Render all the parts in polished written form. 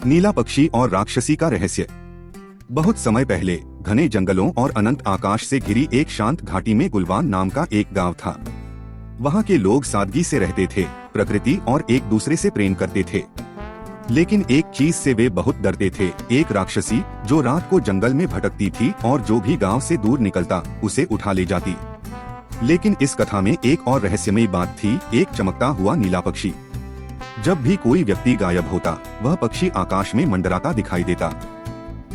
नीला पक्षी और राक्षसी का रहस्य। बहुत समय पहले घने जंगलों और अनंत आकाश से घिरी एक शांत घाटी में गुलवान नाम का एक गांव था। वहां के लोग सादगी से रहते थे, प्रकृति और एक दूसरे से प्रेम करते थे। लेकिन एक चीज से वे बहुत डरते थे, एक राक्षसी जो रात को जंगल में भटकती थी और जो भी गांव से दूर निकलता उसे उठा ले जाती। लेकिन इस कथा में एक और रहस्यमयी बात थी, एक चमकता हुआ नीला पक्षी। जब भी कोई व्यक्ति गायब होता, वह पक्षी आकाश में मंडराता दिखाई देता।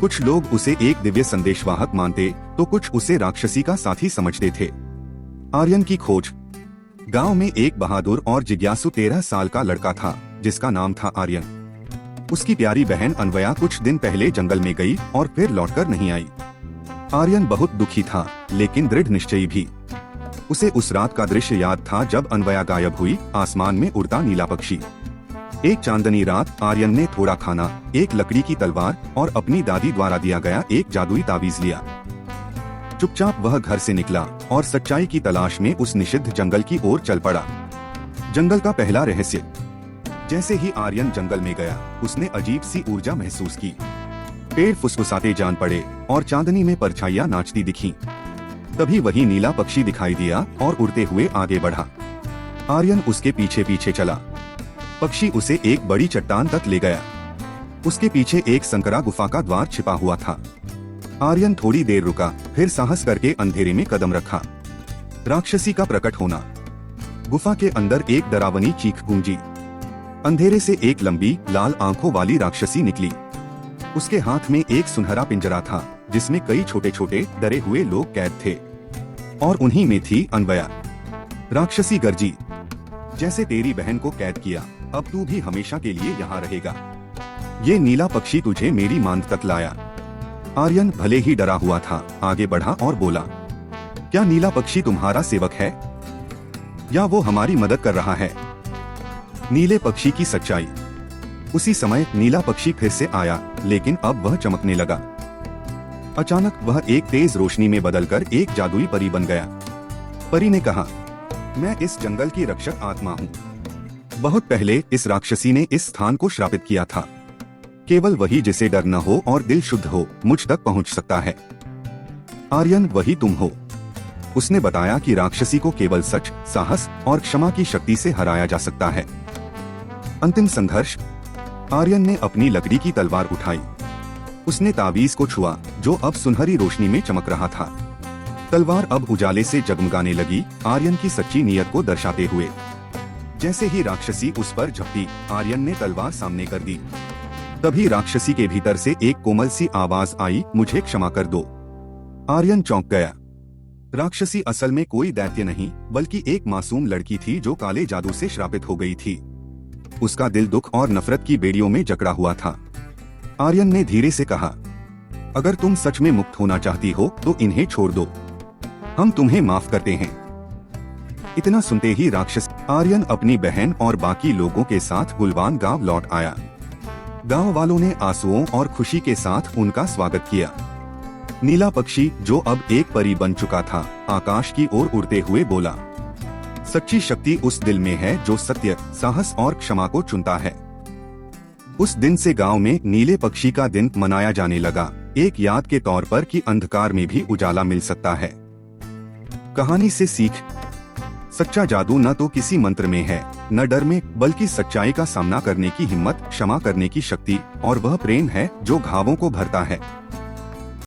कुछ लोग उसे एक दिव्य संदेशवाहक मानते, तो कुछ उसे राक्षसी का साथी समझते थे। आर्यन की खोज। गांव में एक बहादुर और जिज्ञासु 13 साल का लड़का था, जिसका नाम था आर्यन। उसकी प्यारी बहन अन्वया कुछ दिन पहले जंगल में गई और फिर लौटकर नहीं आई। आर्यन बहुत दुखी था, लेकिन दृढ़ निश्चयी भी। उसे उस रात का दृश्य याद था जब अन्वया गायब हुई, आसमान में उड़ता नीला पक्षी। एक चांदनी रात आर्यन ने थोड़ा खाना, एक लकड़ी की तलवार और अपनी दादी द्वारा दिया गया एक जादुई ताबीज लिया। चुपचाप वह घर से निकला और सच्चाई की तलाश में उस निषिद्ध जंगल की ओर चल पड़ा। जंगल का पहला रहस्य। जैसे ही आर्यन जंगल में गया, उसने अजीब सी ऊर्जा महसूस की। पेड़ फुसफुसाते जान पड़े और चांदनी में परछाइयां नाचती दिखीं। तभी वही नीला पक्षी दिखाई दिया और उड़ते हुए आगे बढ़ा। आर्यन उसके पीछे पीछे चला। पक्षी उसे एक बड़ी चट्टान तक ले गया। उसके पीछे एक संकरा गुफा का द्वार छिपा हुआ था। आर्यन थोड़ी देर रुका, फिर साहस करके अंधेरे में कदम रखा। राक्षसी का प्रकट होना। गुफा के अंदर एक डरावनी चीख गूंजी। अंधेरे से एक लंबी लाल आंखों वाली राक्षसी निकली। उसके हाथ में एक सुनहरा पिंजरा था, जिसमें कई छोटे छोटे डरे हुए लोग कैद थे, और उन्हीं में थी अन्वया। राक्षसी गर्जी, जैसे तेरी बहन को कैद किया, अब तू भी हमेशा के लिए यहाँ रहेगा। ये नीला पक्षी तुझे मेरी मांद तक लाया। आर्यन भले ही डरा हुआ था, आगे बढ़ा और बोला, क्या नीला पक्षी तुम्हारा सेवक है या वो हमारी मदद कर रहा है? नीले पक्षी की सच्चाई। उसी समय नीला पक्षी फिर से आया, लेकिन अब वह चमकने लगा। अचानक वह एक तेज रोशनी में बदलकर एक जादुई परी बन गया। परी ने कहा, मैं इस जंगल की रक्षक आत्मा हूँ। बहुत पहले इस राक्षसी ने इस स्थान को श्रापित किया था। केवल वही जिसे डर न हो और दिल शुद्ध हो, मुझ तक पहुँच सकता है। आर्यन, वही तुम हो। उसने बताया कि राक्षसी को केवल सच, साहस और क्षमा की शक्ति से हराया जा सकता है। अंतिम संघर्ष। आर्यन ने अपनी लकड़ी की तलवार उठाई। उसने ताबीज को छुआ, जो अब सुनहरी रोशनी में चमक रहा था। तलवार अब उजाले से जगमगाने लगी, आर्यन की सच्ची नीयत को दर्शाते हुए। जैसे ही राक्षसी उस पर झपटी, आर्यन ने तलवार सामने कर दी। तभी राक्षसी के भीतर से एक कोमल सी आवाज आई, मुझे क्षमा कर दो। आर्यन चौंक गया। राक्षसी असल में कोई दैत्य नहीं, बल्कि एक मासूम लड़की थी जो काले जादू से श्रापित हो गई थी। उसका दिल दुख और नफरत की बेड़ियों में जकड़ा हुआ था। आर्यन ने धीरे से कहा, अगर तुम सच में मुक्त होना चाहती हो तो इन्हें छोड़ दो, हम तुम्हें माफ करते हैं। इतना सुनते ही राक्षस आर्यन अपनी बहन और बाकी लोगों के साथ गुलवान गांव लौट आया। गांव वालों ने आंसुओं और खुशी के साथ उनका स्वागत किया। नीला पक्षी, जो अब एक परी बन चुका था, आकाश की ओर उड़ते हुए बोला, सच्ची शक्ति उस दिल में है जो सत्य, साहस और क्षमा को चुनता है। उस दिन से गांव में नीले पक्षी का दिन मनाया जाने लगा, एक याद के तौर पर कि अंधकार में भी उजाला मिल सकता है। कहानी से सीख। सच्चा जादू न तो किसी मंत्र में है, न डर में, बल्कि सच्चाई का सामना करने की हिम्मत, क्षमा करने की शक्ति और वह प्रेम है जो घावों को भरता है।